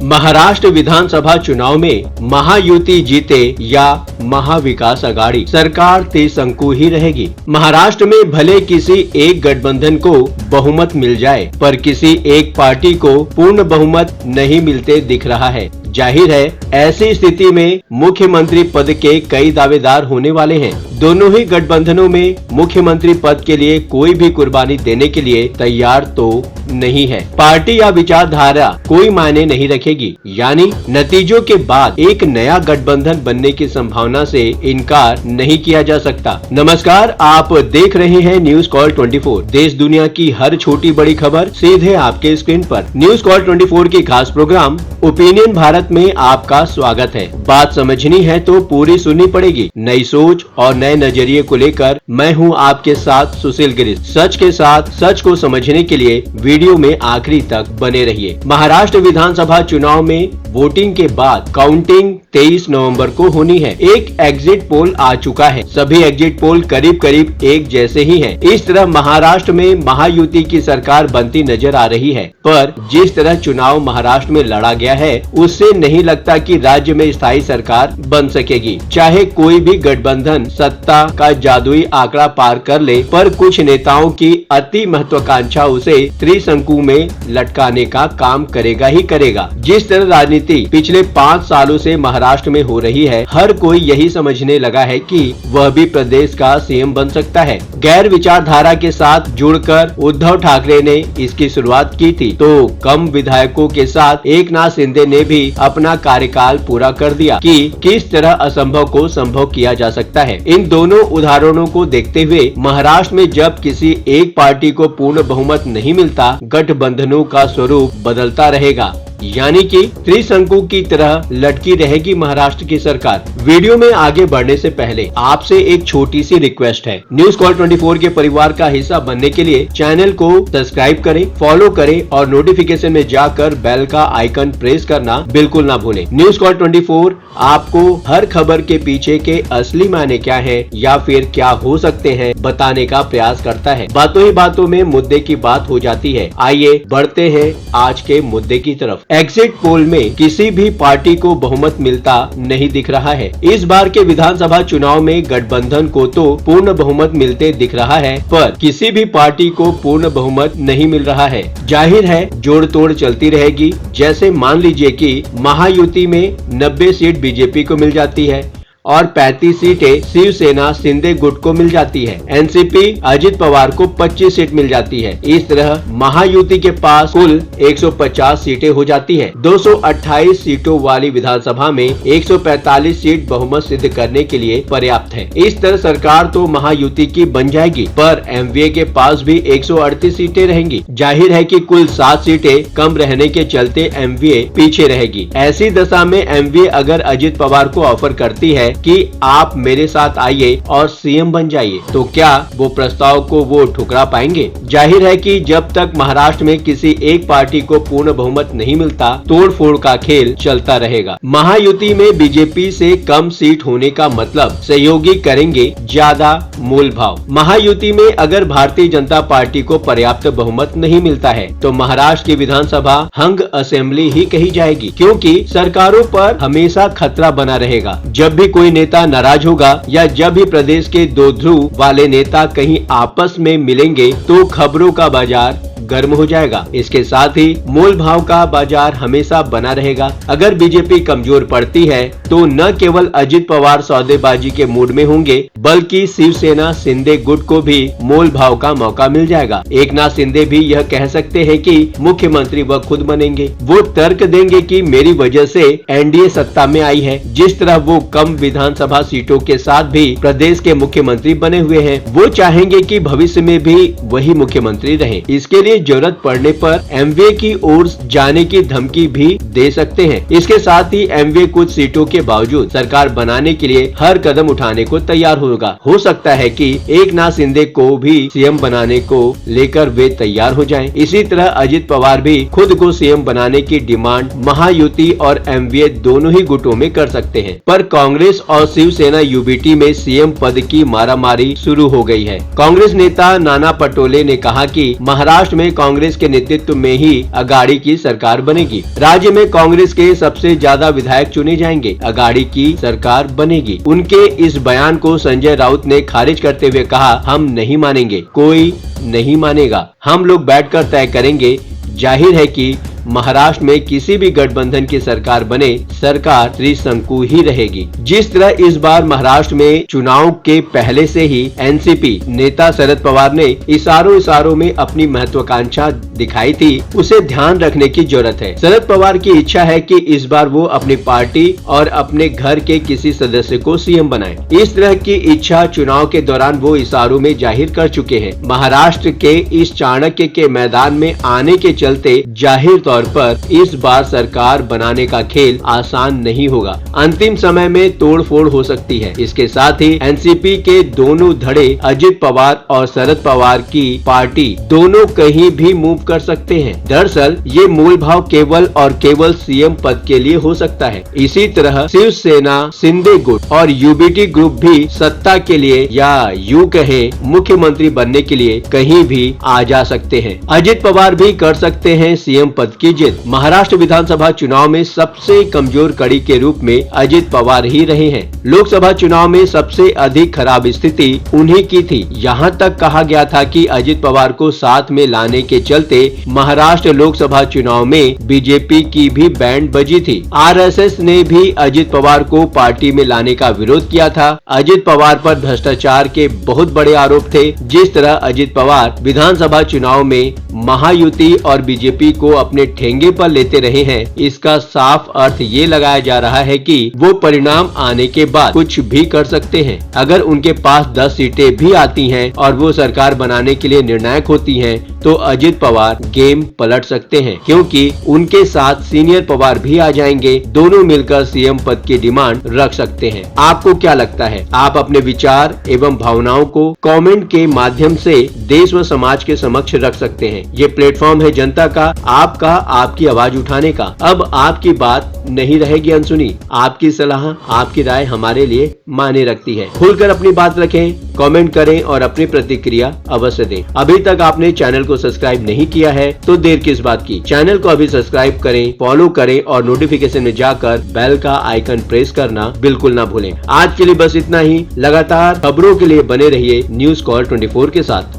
महाराष्ट्र विधानसभा चुनाव में महायुति जीते या महाविकास आघाड़ी, सरकार त्रिशंकु ही रहेगी। महाराष्ट्र में भले किसी एक गठबंधन को बहुमत मिल जाए, पर किसी एक पार्टी को पूर्ण बहुमत नहीं मिलते दिख रहा है। जाहिर है, ऐसी स्थिति में मुख्यमंत्री पद के कई दावेदार होने वाले हैं। दोनों ही गठबंधनों में मुख्यमंत्री पद के लिए कोई भी कुर्बानी देने के लिए तैयार तो नहीं है। पार्टी या विचारधारा कोई मायने नहीं रखेगी, यानी नतीजों के बाद एक नया गठबंधन बनने की संभावना से इनकार नहीं किया जा सकता। नमस्कार, आप देख रहे हैं न्यूज कॉल 24। देश दुनिया की हर छोटी बड़ी खबर सीधे आपके स्क्रीन पर। न्यूज कॉल 24 की खास प्रोग्राम ओपिनियन भारत में आपका स्वागत है। बात समझनी है तो पूरी सुननी पड़ेगी। नई सोच और नए नजरिए को लेकर मैं हूं आपके साथ सुशील गिरीश। सच के साथ सच को समझने के लिए वीडियो में आखिरी तक बने रहिए। महाराष्ट्र विधानसभा चुनाव में वोटिंग के बाद काउंटिंग 23 नवंबर को होनी है। एक एग्जिट पोल आ चुका है। सभी एग्जिट पोल करीब करीब एक जैसे ही हैं। इस तरह महाराष्ट्र में महायुति की सरकार बनती नजर आ रही है, पर जिस तरह चुनाव महाराष्ट्र में लड़ा गया है, उससे नहीं लगता कि राज्य में स्थायी सरकार बन सकेगी। चाहे कोई भी गठबंधन सत्ता का जादुई आंकड़ा पार कर ले, पर कुछ नेताओं की अति महत्वाकांक्षा उसे त्रिशंकु में लटकाने का काम करेगा ही करेगा। जिस तरह राजनीति पिछले 5 सालों से महाराष्ट्र में हो रही है, हर कोई यही समझने लगा है कि वह भी प्रदेश का सीएम बन सकता है। गैर विचारधारा के साथ जुड़कर उद्धव ठाकरे ने इसकी शुरुआत की थी, तो कम विधायकों के साथ एकनाथ शिंदे ने भी अपना कार्यकाल पूरा कर दिया कि किस तरह असंभव को संभव किया जा सकता है। इन दोनों उदाहरणों को देखते हुए महाराष्ट्र में जब किसी एक पार्टी को पूर्ण बहुमत नहीं मिलता, गठबंधनों का स्वरूप बदलता रहेगा, यानी कि त्रिशंकु की तरह लटकी रहेगी महाराष्ट्र की सरकार। वीडियो में आगे बढ़ने से पहले आपसे एक छोटी सी रिक्वेस्ट है। न्यूज कॉल 24 के परिवार का हिस्सा बनने के लिए चैनल को सब्सक्राइब करें, फॉलो करें और नोटिफिकेशन में जाकर बेल का आइकन प्रेस करना बिल्कुल ना भूलें। न्यूज कॉल 24 आपको हर खबर के पीछे के असली मायने क्या है या फिर क्या हो सकते हैं बताने का प्रयास करता है। बातों ही बातों में मुद्दे की बात हो जाती है। आइए बढ़ते हैं आज के मुद्दे की तरफ। एग्जिट पोल में किसी भी पार्टी को बहुमत मिलता नहीं दिख रहा है। इस बार के विधानसभा चुनाव में गठबंधन को तो पूर्ण बहुमत मिलते दिख रहा है, पर किसी भी पार्टी को पूर्ण बहुमत नहीं मिल रहा है। जाहिर है, जोड़ तोड़ चलती रहेगी। जैसे मान लीजिए कि महायुति में 90 सीट बीजेपी को मिल जाती है और 35 सीटें शिवसेना शिंदे गुट को मिल जाती है। एनसीपी अजित पवार को 25 सीट मिल जाती है। इस तरह महायुति के पास कुल 150 सीटें हो जाती है। 228 सीटों वाली विधानसभा में 145 सीट बहुमत सिद्ध करने के लिए पर्याप्त है। इस तरह सरकार तो महायुति की बन जाएगी, पर एमवीए के पास भी 138 सीटें रहेंगी। जाहिर है कि कुल 7 सीटें कम रहने के चलते एमवीए पीछे रहेगी। ऐसी दशा में एमवीए अगर अजित पवार को ऑफर करती है कि आप मेरे साथ आइए और सीएम बन जाइए, तो क्या वो प्रस्ताव को वो ठुकरा पाएंगे? जाहिर है कि जब तक महाराष्ट्र में किसी एक पार्टी को पूर्ण बहुमत नहीं मिलता, तोड़ फोड़ का खेल चलता रहेगा। महायुति में बीजेपी से कम सीट होने का मतलब सहयोगी करेंगे ज्यादा मोल भाव। महायुति में अगर भारतीय जनता पार्टी को पर्याप्त बहुमत नहीं मिलता है, तो महाराष्ट्र की विधानसभा हंग असेंबली ही कही जाएगी, क्योंकि सरकारों पर हमेशा खतरा बना रहेगा। जब भी कोई नेता नाराज होगा या जब भी प्रदेश के दो ध्रुव वाले नेता कहीं आपस में मिलेंगे, तो खबरों का बाजार गर्म हो जाएगा। इसके साथ ही मोल भाव का बाजार हमेशा बना रहेगा। अगर बीजेपी कमजोर पड़ती है, तो न केवल अजित पवार सौदेबाजी के मूड में होंगे, बल्कि शिवसेना शिंदे गुट को भी मोल भाव का मौका मिल जाएगा। एकनाथ शिंदे भी यह कह सकते हैं कि मुख्यमंत्री वह खुद बनेंगे। वो तर्क देंगे कि मेरी वजह से एनडीए सत्ता में आई है। जिस तरह वो कम विधानसभा सीटों के साथ भी प्रदेश के मुख्यमंत्री बने हुए हैं, वो चाहेंगे कि भविष्य में भी वही मुख्यमंत्री रहे। इसके लिए जरूरत पड़ने पर एमवीए की ओर जाने की धमकी भी दे सकते हैं। इसके साथ ही एमवीए कुछ सीटों के बावजूद सरकार बनाने के लिए हर कदम उठाने को तैयार होगा। हो सकता है कि एकनाथ शिंदे को भी सीएम बनाने को लेकर वे तैयार हो जाएं। इसी तरह अजित पवार भी खुद को सीएम बनाने की डिमांड महायुति और एमवीए दोनों ही गुटों में कर सकते हैं। पर कांग्रेस और शिवसेना यूबीटी में सीएम पद की मारामारी शुरू हो गई है। कांग्रेस नेता नाना पटोले ने कहा कि महाराष्ट्र में में कांग्रेस के नेतृत्व में ही अगाड़ी की सरकार बनेगी। राज्य में कांग्रेस के सबसे ज्यादा विधायक चुने जाएंगे, अगाड़ी की सरकार बनेगी। उनके इस बयान को संजय राउत ने खारिज करते हुए कहा, हम नहीं मानेंगे, कोई नहीं मानेगा, हम लोग बैठकर तय करेंगे। जाहिर है कि महाराष्ट्र में किसी भी गठबंधन की सरकार बने, सरकार त्रिशंकु ही रहेगी। जिस तरह इस बार महाराष्ट्र में चुनाव के पहले से ही एनसीपी नेता शरद पवार ने इशारों में अपनी महत्वाकांक्षा दिखाई थी, उसे ध्यान रखने की जरूरत है। शरद पवार की इच्छा है कि इस बार वो अपनी पार्टी और अपने घर के किसी सदस्य को सीएम बनाए। इस तरह की इच्छा चुनाव के दौरान वो इशारों में जाहिर कर चुके हैं। महाराष्ट्र के इस चाणक्य के मैदान में आने के चलते जाहिर तौर पर इस बार सरकार बनाने का खेल आसान नहीं होगा। अंतिम समय में तोड़फोड़ हो सकती है। इसके साथ ही एनसीपी के दोनों धड़े अजित पवार और शरद पवार की पार्टी दोनों कहीं भी मूव कर सकते हैं। दरअसल ये मूल भाव केवल और केवल सीएम पद के लिए हो सकता है। इसी तरह शिवसेना, शिंदे गुट और यूबीटी ग्रुप भी सत्ता के लिए या यूं कहें मुख्यमंत्री बनने के लिए कहीं भी आ जा सकते हैं। अजित पवार भी कर सकते हैं सीएम पद की जिद। महाराष्ट्र विधानसभा चुनाव में सबसे कमजोर कड़ी के रूप में अजित पवार ही रहे हैं। लोकसभा चुनाव में सबसे अधिक खराब स्थिति उन्हीं की थी। यहां तक कहा गया था कि अजित पवार को साथ में लाने के चलते महाराष्ट्र लोकसभा चुनाव में बीजेपी की भी बैंड बजी थी। आरएसएस ने भी अजित पवार को पार्टी में लाने का विरोध किया था। अजित पवार पर भ्रष्टाचार के बहुत बड़े आरोप थे। जिस तरह अजित पवार विधानसभा चुनाव में महायुति और बीजेपी को अपने ठेंगे पर लेते रहे हैं, इसका साफ अर्थ ये लगाया जा रहा है कि वो परिणाम आने के बाद कुछ भी कर सकते हैं। अगर उनके पास 10 सीटें भी आती हैं और वो सरकार बनाने के लिए निर्णायक होती हैं, तो अजित पवार गेम पलट सकते हैं, क्योंकि उनके साथ सीनियर पवार भी आ जाएंगे। दोनों मिलकर सीएम पद की डिमांड रख सकते हैं। आपको क्या लगता है? आप अपने विचार एवं भावनाओं को कमेंट के माध्यम से देश व समाज के समक्ष रख सकते हैं। ये प्लेटफॉर्म है जनता का, आपका, आपकी आवाज उठाने का। अब आपकी बात नहीं रहेगी अनसुनी। आपकी सलाह, आपकी राय हमारे लिए मायने रखती है। खुलकर अपनी बात रखें, कमेंट करें और अपनी प्रतिक्रिया अवश्य दें। अभी तक आपने चैनल को सब्सक्राइब नहीं किया है तो देर किस बात की। चैनल को अभी सब्सक्राइब करें, फॉलो करें और नोटिफिकेशन में जाकर बेल का आइकन प्रेस करना बिल्कुल ना भूलें। आज के लिए बस इतना ही। लगातार खबरों के लिए बने रहिए न्यूज़ कॉल 24 के साथ।